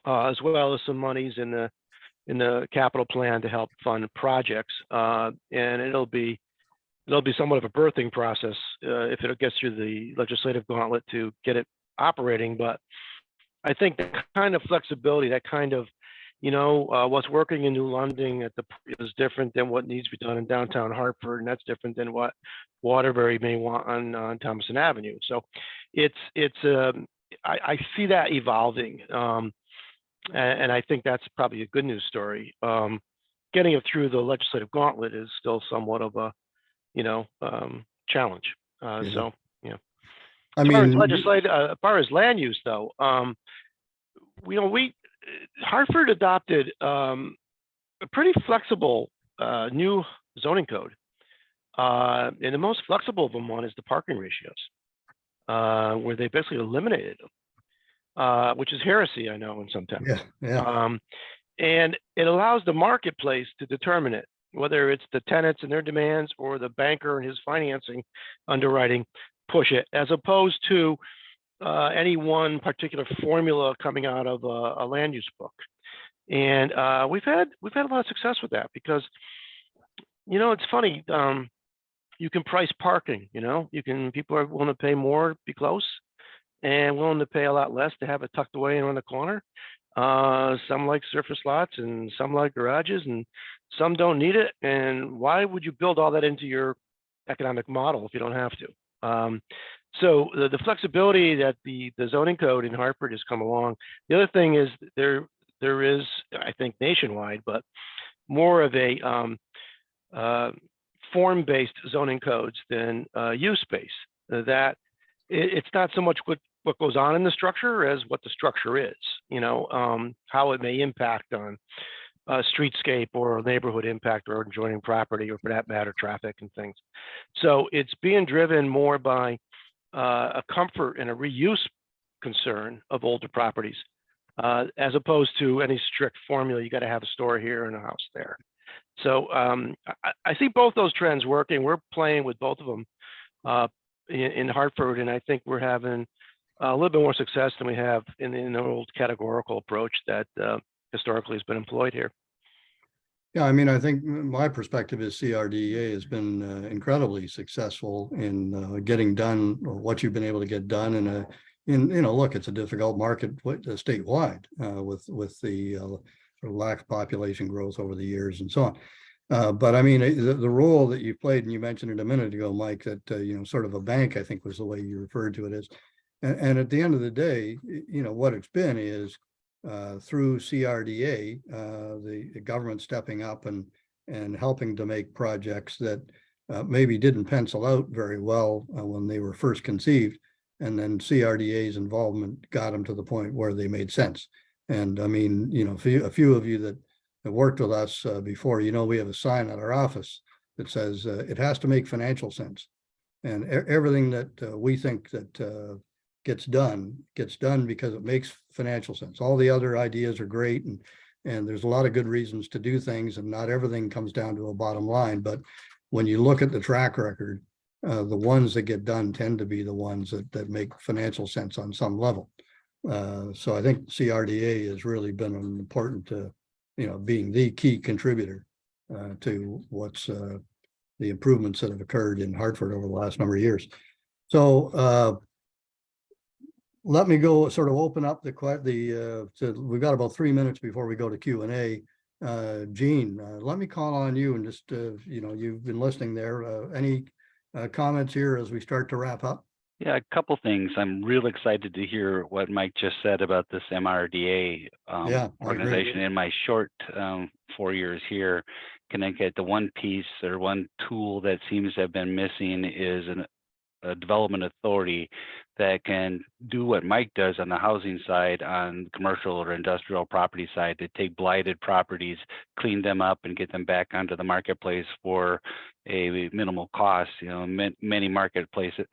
as well as some monies in the capital plan to help fund projects. And it'll be somewhat of a birthing process if it gets through the legislative gauntlet to get it operating. But I think the kind of flexibility, that kind of what's working in New London is different than what needs to be done in downtown Hartford, and that's different than what Waterbury may want on Thomason Avenue. So I see that evolving, and I think that's probably a good news story. Getting it through the legislative gauntlet is still somewhat of a challenge. So I as far as mean, legislative, as far as land use though, Hartford adopted a pretty flexible new zoning code. And the most flexible of them one is the parking ratios, where they basically eliminated them, which is heresy, I know, in some towns. And it allows the marketplace to determine it, whether it's the tenants and their demands or the banker and his financing underwriting push it, as opposed to any one particular formula coming out of a land use book. And we've had a lot of success with that because, it's funny. You can price parking. People are willing to pay more to be close, and willing to pay a lot less to have it tucked away and around the corner. Some like surface lots, and some like garages, and some don't need it. And why would you build all that into your economic model if you don't have to? So the flexibility that the zoning code in Hartford has come along. The other thing is there is, I think, nationwide, but more of a form-based zoning codes than use-based. That it's not so much what goes on in the structure as what the structure is. How it may impact on streetscape or neighborhood impact or adjoining property, or for that matter, traffic and things. So it's being driven more by a comfort and a reuse concern of older properties, as opposed to any strict formula. You got to have a store here and a house there. So I see both those trends working. We're playing with both of them in Hartford, and I think we're having a little bit more success than we have in the old categorical approach that historically has been employed here. Yeah, I mean, I think my perspective is CRDA has been incredibly successful in getting done what you've been able to get done look, it's a difficult market statewide with the lack of population growth over the years and so on. But I mean, the role that you played, and you mentioned it a minute ago, Mike, that sort of a bank, I think was the way you referred to it as. And at the end of the day, what it's been is through CRDA, the government stepping up and helping to make projects that maybe didn't pencil out very well when they were first conceived. And then CRDA's involvement got them to the point where they made sense. And I mean, you know, a few of you that have worked with us before, you know, we have a sign at our office that says it has to make financial sense. And everything that we think that gets done because it makes financial sense. All the other ideas are great, and there's a lot of good reasons to do things, and not everything comes down to a bottom line. But when you look at the track record, the ones that get done tend to be the ones that make financial sense on some level. So I think CRDA has really been an important, you know, being the key contributor to what's the improvements that have occurred in Hartford over the last number of years. So let me go sort of open up so we've got about 3 minutes before we go to Q&A. Gene, let me call on you and just, you know, you've been listening there. Any comments here as we start to wrap up? Yeah, a couple things. I'm real excited to hear what Mike just said about this MRDA Yeah, I agree. organization. In my short 4 years here, Connecticut, the one piece or one tool that seems to have been missing is a development authority that can do what Mike does on the housing side, on commercial or industrial property side, to take blighted properties, clean them up, and get them back onto the marketplace for a minimal cost. You know, many marketplaces,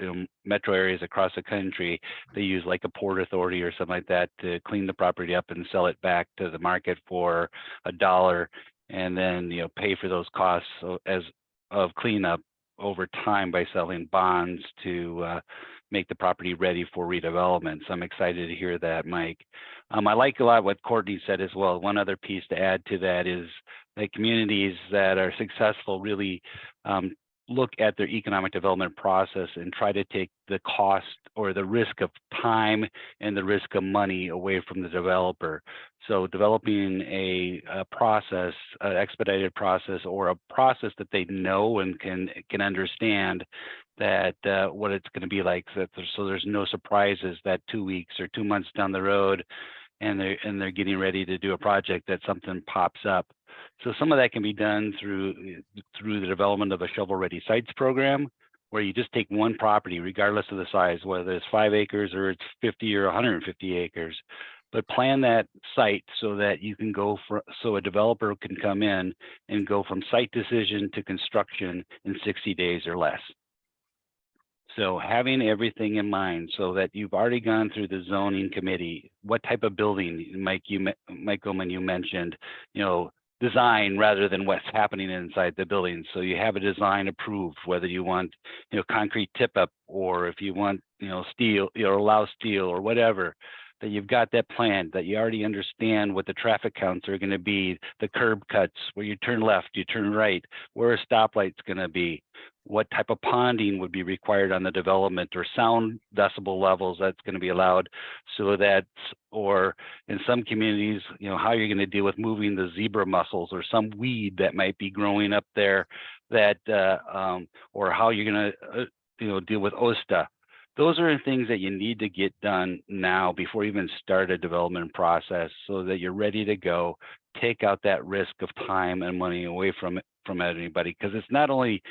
metro areas across the country, they use like a port authority or something like that to clean the property up and sell it back to the market for $1, and then, you know, pay for those costs of cleanup over time by selling bonds to make the property ready for redevelopment. So I'm excited to hear that, Mike. I like a lot what Courtney said as well. One other piece to add to that is that communities that are successful really look at their economic development process and try to take the cost or the risk of time and the risk of money away from the developer. So developing a process, an expedited process, or a process that they know and can understand that what it's going to be like, so there's no surprises that 2 weeks or 2 months down the road and they're getting ready to do a project that something pops up. So some of that can be done through the development of a shovel-ready sites program, where you just take one property, regardless of the size, whether it's 5 acres or it's 50 or 150 acres, but plan that site so that you can so a developer can come in and go from site decision to construction in 60 days or less. So having everything in mind so that you've already gone through the zoning committee, what type of building, Mike Goman, you mentioned, you know, design rather than what's happening inside the building. So you have a design approved, whether you want, you know, concrete tip up, or if you want, you know, steel, you know, allow steel or whatever, that you've got that plan, that you already understand what the traffic counts are going to be, the curb cuts, where you turn left, you turn right, where a stoplight's going to be, what type of ponding would be required on the development, or sound decibel levels that's going to be allowed, so that, or in some communities, you know, how you're going to deal with moving the zebra mussels or some weed that might be growing up there, that or how you're going to you know, deal with OSTA. Those are things that you need to get done now before you even start a development process, so that you're ready to go. Take out that risk of time and money away from anybody, because it's not only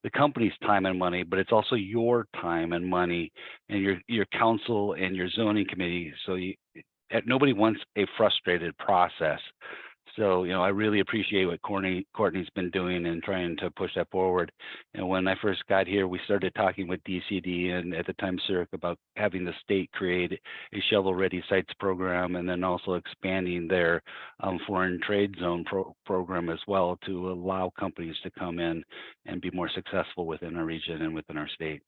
the company's time and money, but it's also your time and money, and your council and your zoning committee. So nobody wants a frustrated process. So, you know, I really appreciate what Courtney's been doing and trying to push that forward. And when I first got here, we started talking with DCD and at the time CERC about having the state create a shovel-ready sites program, and then also expanding their foreign trade zone program as well, to allow companies to come in and be more successful within our region and within our state.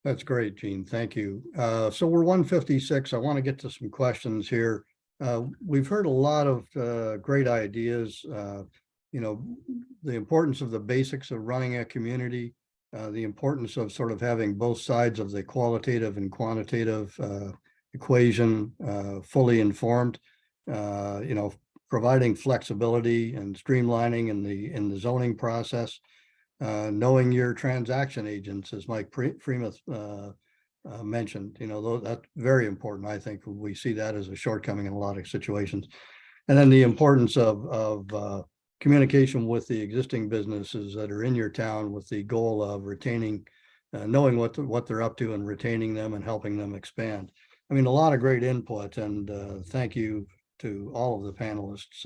That's great, Gene. Thank you. So we're 1:56. I want to get to some questions here. We've heard a lot of great ideas, you know, the importance of the basics of running a community, the importance of sort of having both sides of the qualitative and quantitative equation fully informed, you know, providing flexibility and streamlining in the zoning process, knowing your transaction agents, as Mike Freimuth mentioned, though that's very important. I think we see that as a shortcoming in a lot of situations. And then the importance of communication with the existing businesses that are in your town with the goal of retaining, knowing what they're up to and retaining them and helping them expand. I mean, a lot of great input, and thank you to all of the panelists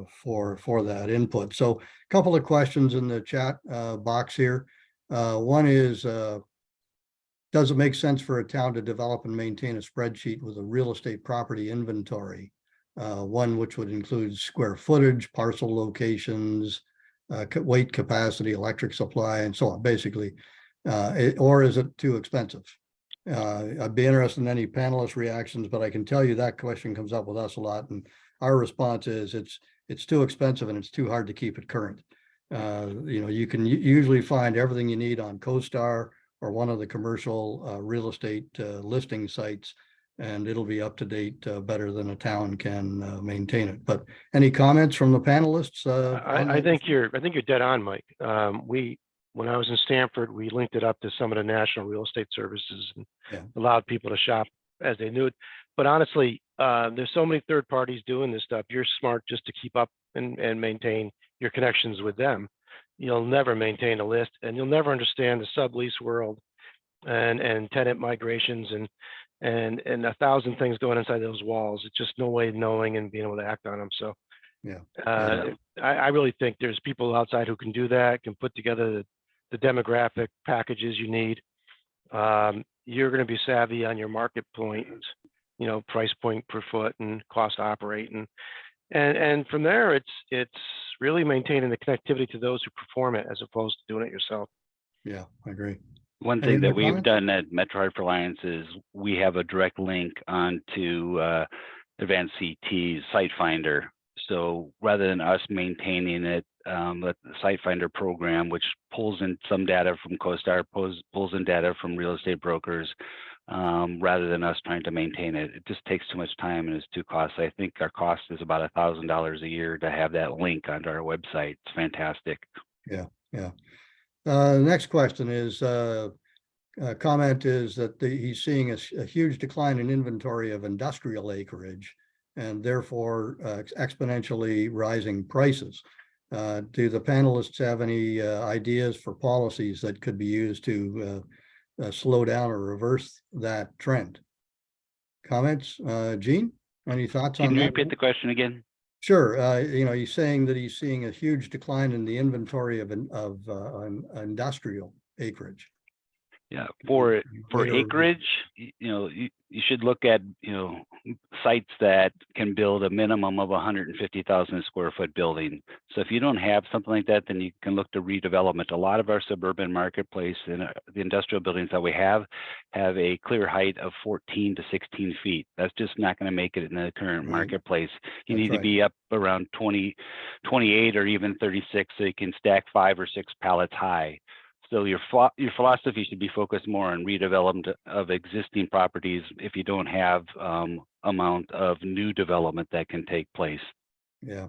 for that input. So a couple of questions in the chat box here. One is, does it make sense for a town to develop and maintain a spreadsheet with a real estate property inventory? One which would include square footage, parcel locations, weight capacity, electric supply, and so on, basically. Or is it too expensive? I'd be interested in any panelist reactions, but I can tell you that question comes up with us a lot. And our response is it's too expensive and it's too hard to keep it current. You can usually find everything you need on CoStar or one of the commercial real estate listing sites, and it'll be up to date better than a town can maintain it. But any comments from the panelists? I think you're dead on, Mike. When I was in Stanford, we linked it up to some of the national real estate services and allowed people to shop as they knew it. But honestly, there's so many third parties doing this stuff. You're smart just to keep up and maintain your connections with them. You'll never maintain a list, and you'll never understand the sublease world and tenant migrations and 1,000 things going inside those walls. It's just no way of knowing and being able to act on them. So I really think there's people outside who can do that, can put together the demographic packages you need. You're going to be savvy on your market point, price point per foot and cost to operate. And from there, it's really maintaining the connectivity to those who perform it as opposed to doing it yourself. Yeah, I agree. One thing that we've done at Metro-Hartford Alliance is we have a direct link onto Advanced CT's Site Finder. So rather than us maintaining it, the Site Finder program, which pulls in some data from CoStar, pulls in data from real estate brokers, rather than us trying to maintain it. It just takes too much time and is too costly. I think our cost is about $1,000 a year to have that link onto our website. It's fantastic. Yeah. Next question is, comment is that he's seeing a huge decline in inventory of industrial acreage and therefore exponentially rising prices. Do the panelists have any ideas for policies that could be used to slow down or reverse that trend? Comments? Gene, any thoughts on that? Can you repeat the question again? Sure. He's saying that he's seeing a huge decline in the inventory of industrial acreage. Yeah, for acreage, you should look at sites that can build a minimum of 150,000 square foot building. So if you don't have something like that, then you can look to redevelopment. A lot of our suburban marketplace and the industrial buildings that we have a clear height of 14 to 16 feet. That's just not going to make it in the current marketplace. You need to be up around 20, 28 or even 36 so you can stack 5 or 6 pallets high. So your philosophy should be focused more on redevelopment of existing properties if you don't have amount of new development that can take place. Yeah.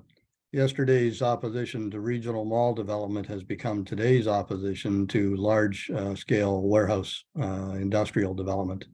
Yesterday's opposition to regional mall development has become today's opposition to large scale warehouse industrial development.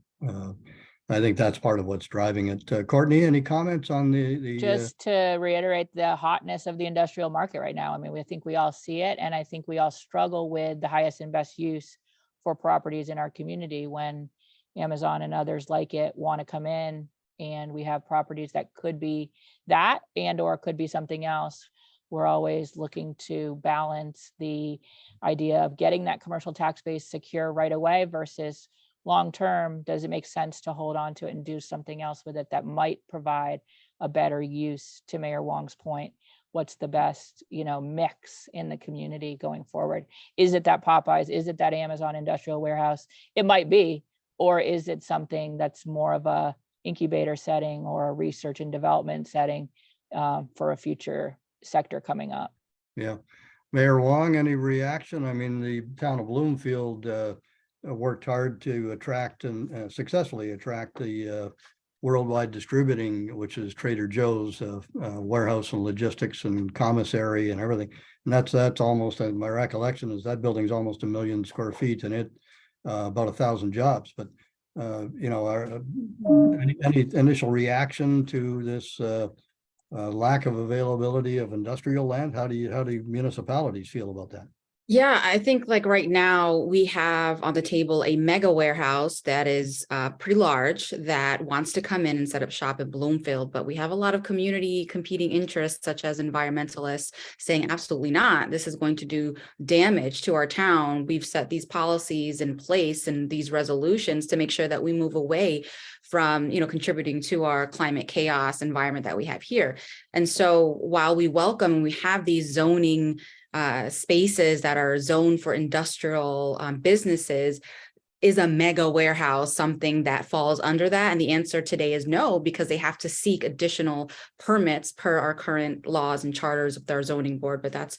I think that's part of what's driving it. Courtney, any comments on the just to reiterate the hotness of the industrial market right now? I mean, I think we all see it, and I think we all struggle with the highest and best use for properties in our community when Amazon and others like it want to come in, and we have properties that could be that and or could be something else. We're always looking to balance the idea of getting that commercial tax base secure right away versus long term. Does it make sense to hold on to it and do something else with it that might provide a better use? To Mayor Wong's point, what's the best mix in the community going forward? Is it that Popeyes? Is it that Amazon industrial warehouse? It might be. Or is it something that's more of a incubator setting or a research and development setting for a future sector coming up? Yeah. Mayor Wong, any reaction? I mean, the town of Bloomfield worked hard to attract and successfully attract the Worldwide Distributing, which is Trader Joe's warehouse and logistics and commissary and everything. And that's almost, my recollection is that building's almost 1 million square feet, and about 1,000 jobs. But any initial reaction to this lack of availability of industrial land? How do municipalities feel about that? Yeah, I think like right now we have on the table a mega warehouse that is pretty large that wants to come in and set up shop in Bloomfield, but we have a lot of community competing interests such as environmentalists saying absolutely not. This is going to do damage to our town. We've set these policies in place and these resolutions to make sure that we move away from, contributing to our climate chaos environment that we have here. And so while we welcome, we have these zoning spaces that are zoned for industrial businesses, is a mega warehouse something that falls under that? And the answer today is no, because they have to seek additional permits per our current laws and charters of their zoning board. But that's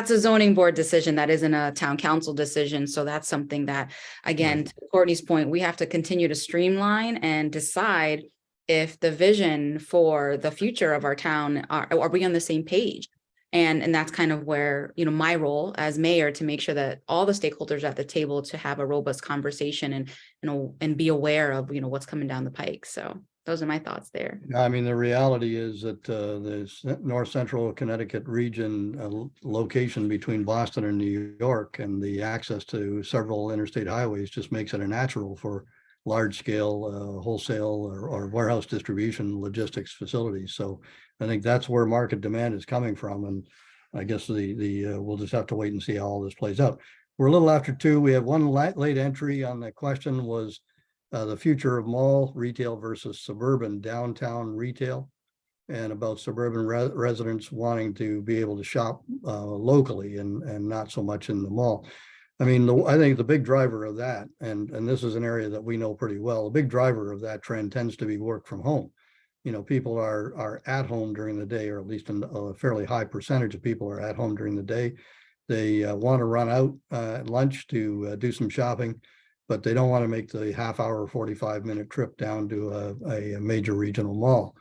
a zoning board decision. That isn't a town council decision. So that's something that, again, to Courtney's point, we have to continue to streamline and decide if the vision for the future of our town, are we on the same page? And that's kind of where, my role as mayor to make sure that all the stakeholders at the table to have a robust conversation and be aware of, what's coming down the pike. So those are my thoughts there. I mean, the reality is that the north central Connecticut region location between Boston and New York and the access to several interstate highways just makes it a natural for large scale wholesale or warehouse distribution logistics facilities. So I think that's where market demand is coming from. And I guess we'll just have to wait and see how all this plays out. We're a little after 2. We have one late entry on the question was the future of mall retail versus suburban downtown retail, and about suburban residents wanting to be able to shop locally and not so much in the mall. I mean, I think the big driver of that, and this is an area that we know pretty well, a big driver of that trend tends to be work from home. People are at home during the day, or at least a fairly high percentage of people are at home during the day. They want to run out at lunch to do some shopping, but they don't want to make the half-hour, 45-minute trip down to a major regional mall.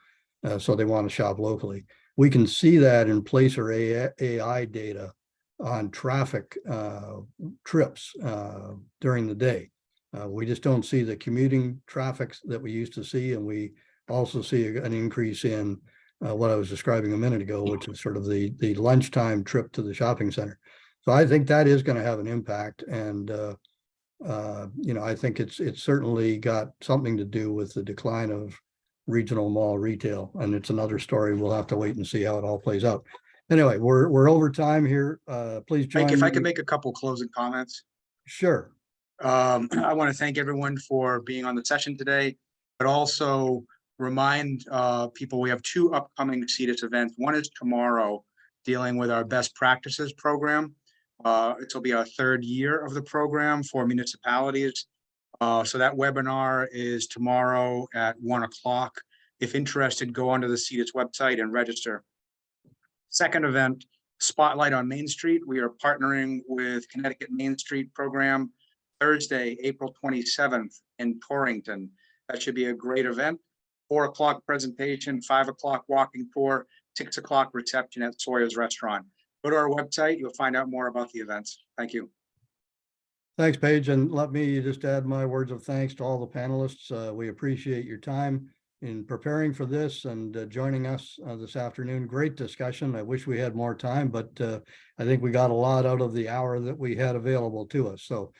So they want to shop locally. We can see that in Placer AI data on traffic trips during the day. We just don't see the commuting traffic that we used to see, and we also see an increase in what I was describing a minute ago, which is sort of the lunchtime trip to the shopping center. So I think that is going to have an impact, and I think it's certainly got something to do with the decline of regional mall retail, and it's another story. We'll have to wait and see how it all plays out. Anyway, we're over time here. Please join Mike, if I me. could make a couple closing comments. Sure. I want to thank everyone for being on the session today, but also remind people we have 2 upcoming CEDAS events. One is tomorrow, dealing with our best practices program. It'll be our 3rd year of the program for municipalities. So that webinar is tomorrow at 1 o'clock. If interested, go onto the CEDAS website and register. Second event, Spotlight on Main Street. We are partnering with Connecticut Main Street program Thursday, April 27th in Torrington. That should be a great event. 4 o'clock presentation, 5 o'clock walking tour, 6 o'clock reception at Sawyer's Restaurant. Go to our website, you'll find out more about the events. Thank you. Thanks, Paige. And let me just add my words of thanks to all the panelists. We appreciate your time in preparing for this and joining us this afternoon. Great discussion. I wish we had more time, but I think we got a lot out of the hour that we had available to us. So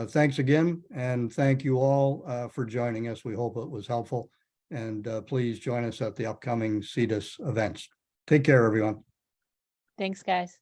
thanks again, and thank you all for joining us. We hope it was helpful, and please join us at the upcoming CEDAS events. Take care, everyone. Thanks, guys.